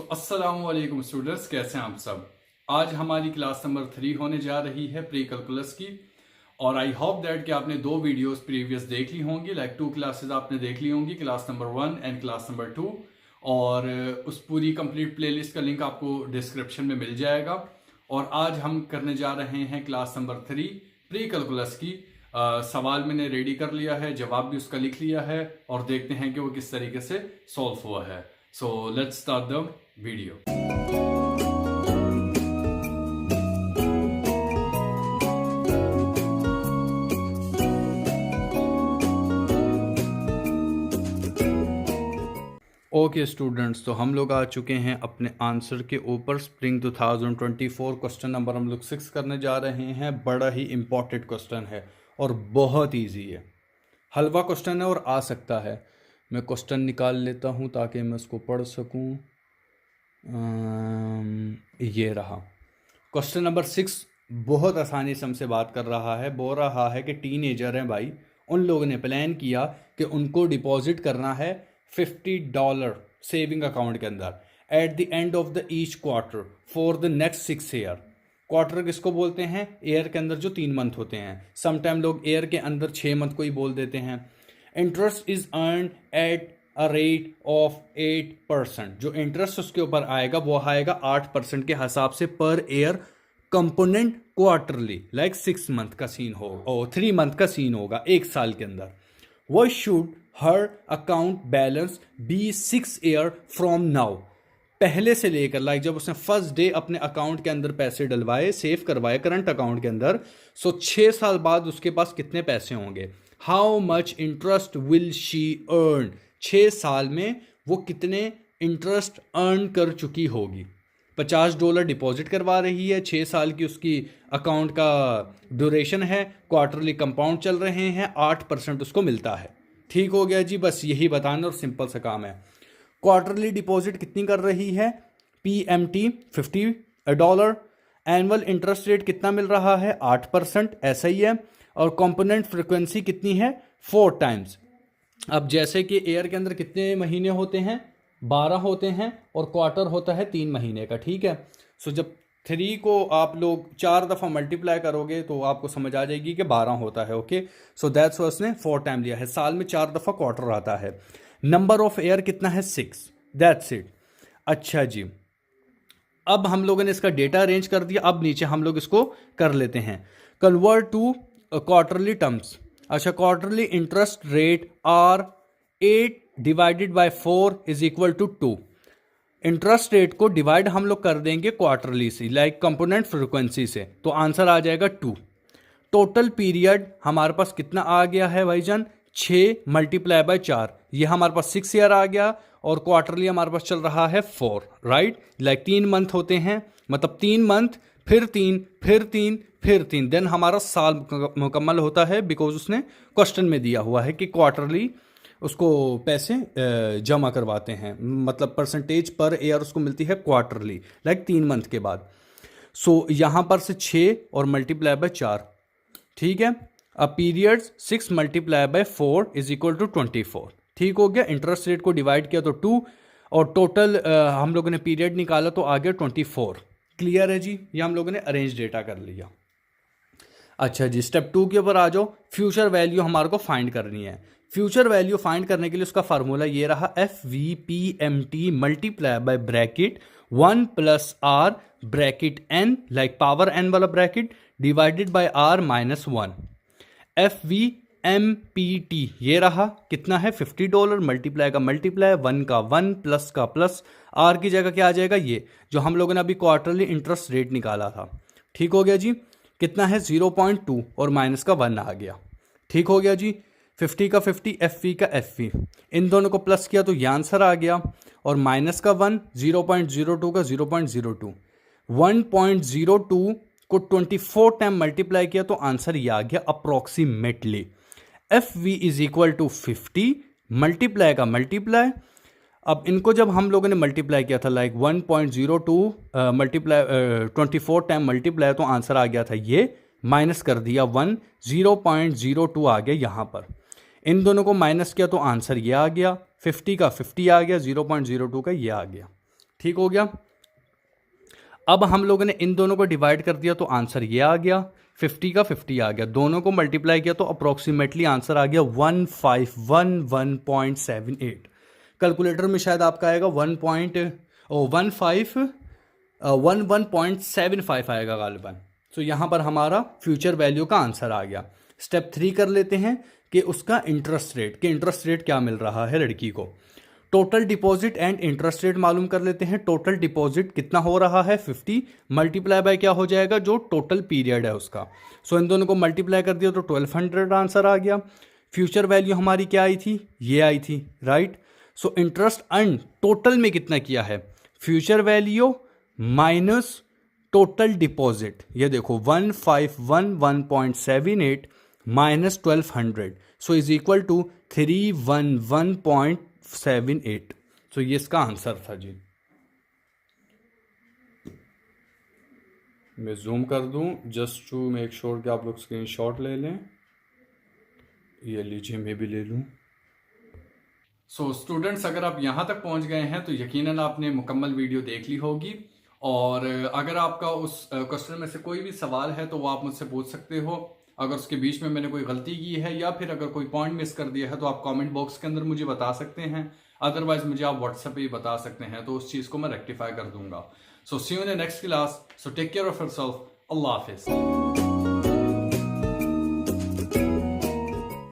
अस्सलाम वालेकुम स्टूडेंट्स, कैसे हैं आप सब। आज हमारी क्लास नंबर 3 होने जा रही है प्री कैलकुलस की। और आई होप दैट कि आपने दो वीडियोस प्रीवियस देख ली होंगी, लाइक 2 क्लासेस आपने देख ली होंगी, class number 1 and class number 2। और उस पूरी कंप्लीट प्लेलिस्ट का लिंक आपको डिस्क्रिप्शन में मिल जाएगा। और आज हम करने जा रहे हैं क्लास नंबर 3 प्री कैलकुलस की। सवाल मैंने रेडी कर लिया है, जवाब भी उसका लिख लिया है, और देखते हैं कि वो किस तरीके से सॉल्व हुआ है। So let's start the video. Okay students, तो हम लोग आ चुके हैं अपने आंसर के ऊपर। स्प्रिंग 2024 क्वेश्चन नंबर हम लोग 6 करने जा रहे हैं। बड़ा ही इम्पॉर्टेंट क्वेश्चन है और बहुत इजी है। हलवा क्वेश्चन है और आ सकता है। मैं क्वेश्चन निकाल लेता हूँ ताकि मैं उसको पढ़ सकूँ। ये रहा क्वेश्चन नंबर 6। बहुत आसानी से हमसे बात कर रहा है, बोल रहा है कि टीनेजर हैं भाई, उन लोगों ने प्लान किया कि उनको डिपॉजिट करना है $50 सेविंग अकाउंट के अंदर at the end of the each quarter for the next 6 year. Quarter किसको बोलते हैं? ईयर के अंदर जो 3 मंथ होते हैं। समटाइम लोग ईयर के अंदर 6 मंथ को ही बोल देते हैं। Interest is earn at a rate of 8%। जो इंटरेस्ट उसके ऊपर आएगा वो आएगा 8% के हिसाब से per year. Component quarterly, like 6 month का सीन होगा और 3 मंथ का सीन होगा एक साल के अंदर। What should her account balance be 6 year from now? पहले से लेकर, लाइक जब उसने फर्स्ट डे अपने अकाउंट के अंदर पैसे डलवाए, सेव करवाए करंट अकाउंट के अंदर, सो 6 साल बाद उसके पास कितने पैसे होंगे? How much interest will she earn? 6 साल में वो कितने इंटरेस्ट अर्न कर चुकी होगी? $50 डिपॉजिट करवा रही है, 6 साल की उसकी अकाउंट का ड्यूरेशन है, क्वार्टरली कंपाउंड चल रहे हैं, 8% उसको मिलता है। ठीक हो गया जी, बस यही बताना और सिंपल सा काम है। क्वार्टरली डिपॉजिट कितनी कर रही है? PMT $50। एनुअल इंटरेस्ट रेट कितना मिल रहा है? 8%, ऐसा ही है। और कंपोनेंट फ्रिक्वेंसी कितनी है? 4 टाइम्स। अब जैसे कि ईयर के अंदर कितने महीने होते हैं? 12 होते हैं, और क्वार्टर होता है 3 महीने का। ठीक है, सो जब 3 को आप लोग 4 दफ़ा मल्टीप्लाई करोगे तो आपको समझ आ जाएगी कि 12 होता है। ओके, सो दैट्स वाई उसने 4 टाइम लिया है। साल में 4 दफ़ा क्वार्टर आता है। नंबर ऑफ ईयर कितना है? 6। That's it. अच्छा जी, अब हम लोगों ने इसका डेटा अरेंज कर दिया। अब नीचे हम लोग इसको कर लेते हैं कन्वर्ट टू क्वार्टरली टर्म्स। अच्छा, quarterly interest rate r 8 divided by 4 is equal to 2। Interest rate को डिवाइड हम लोग कर देंगे क्वार्टरली से, लाइक कंपोनेंट फ्रिक्वेंसी से, तो आंसर आ जाएगा 2। टोटल पीरियड हमारे पास कितना आ गया है भाईजान? 6 मल्टीप्लाई बाय 4, ये हमारे पास 6 ईयर आ गया। और क्वार्टरली हमारे पास चल रहा है 4, राइट। लाइक 3 मंथ होते हैं, मतलब 3 मंथ, फिर 3, फिर 3, फिर 3, देन हमारा साल मुकम्मल होता है। बिकॉज उसने क्वेश्चन में दिया हुआ है कि क्वार्टरली उसको पैसे जमा करवाते हैं, मतलब परसेंटेज पर ईयर उसको मिलती है क्वार्टरली, लाइक 3 मंथ के बाद। सो यहाँ पर से 6 और मल्टीप्लाई बाय 4, ठीक है। अब periods 6 multiply by 4 is equal to 24। ठीक हो गया। इंटरेस्ट रेट को डिवाइड किया तो 2, और टोटल हम लोगों ने पीरियड निकाला तो आ गया 24। क्लियर है जी, ये हम लोगों ने अरेंज डेटा कर लिया। अच्छा जी, स्टेप 2 के ऊपर आ जाओ। फ्यूचर वैल्यू हमारे को फाइंड करनी है। फ्यूचर वैल्यू फाइंड करने के लिए उसका फार्मूला ये रहा, FVPMT multiply by bracket 1 plus R bracket N, like power N वाला bracket, divided by R minus 1। FVMPT ये रहा, कितना है? $50। मल्टीप्लाई का मल्टीप्लाई, 1 का 1, प्लस का प्लस, R की जगह क्या आ जाएगा? ये जो हम लोगों ने अभी क्वार्टरली इंटरेस्ट रेट निकाला था। ठीक हो गया जी। कितना है? 0.2, और माइनस का 1 आ गया। ठीक हो गया जी। 50 का 50, FV का FV, इन दोनों को प्लस किया तो ये आंसर आ गया। और माइनस का 1, 0.02 का 0.02, 1.02 को 24 टाइम मल्टीप्लाई किया तो आंसर ये आ गया approximately. FV is equal to 50 multiply का मल्टीप्लाई। अब इनको जब हम लोगों ने मल्टीप्लाई किया था, लाइक 1.02 मल्टीप्लाई 24 टाइम मल्टीप्लाई, तो आंसर आ गया था ये, माइनस कर दिया 1, 0.02 आ गया यहाँ पर। इन दोनों को माइनस किया तो आंसर ये आ गया, 50 का 50 आ गया, 0.02 का ये आ गया। ठीक हो गया। अब हम लोगों ने इन दोनों को डिवाइड कर दिया तो आंसर ये आ गया, 50 का 50 आ गया। दोनों को मल्टीप्लाई किया तो अप्रोक्सीमेटली आंसर आ गया 1511.78। कैलकुलेटर में शायद आपका आएगा 11.75 आएगा गालिबन। तो यहां पर हमारा फ्यूचर वैल्यू का आंसर आ गया। स्टेप 3 कर लेते हैं कि उसका इंटरेस्ट रेट क्या मिल रहा है लड़की को। Total deposit and interest rate मालूम कर लेते हैं। टोटल डिपॉजिट कितना हो रहा है 50, मल्टीप्लाई बाय क्या हो जाएगा जो टोटल पीरियड है उसका। सो इन दोनों को मल्टीप्लाई कर दिया तो 1200 आंसर आ गया। फ्यूचर वैल्यू हमारी क्या आई थी, ये आई थी, right. So interest earn total में कितना किया है, future value minus total deposit, ये देखो 1511.78 minus 1200, so is equal to 311.78। So ये इसका आंसर था जी। मैं जूम कर दूं जस्ट टू मेक श्योर कि आप लोग स्क्रीनशॉट ले लें। ये लीजिए, मैं भी ले लूं। सो स्टूडेंट्स, अगर आप यहाँ तक पहुँच गए हैं तो यकीनन आपने मुकम्मल वीडियो देख ली होगी। और अगर आपका उस क्वेश्चन में से कोई भी सवाल है तो वो आप मुझसे पूछ सकते हो। अगर उसके बीच में मैंने कोई गलती की है या फिर अगर कोई पॉइंट मिस कर दिया है तो आप कमेंट बॉक्स के अंदर मुझे बता सकते हैं। अदरवाइज मुझे आप व्हाट्सएप पे ही बता सकते हैं, तो उस चीज़ को मैं रेक्टिफाई कर दूंगा। So see you in the next class. So take care of yourself. अल्लाह हाफिज़।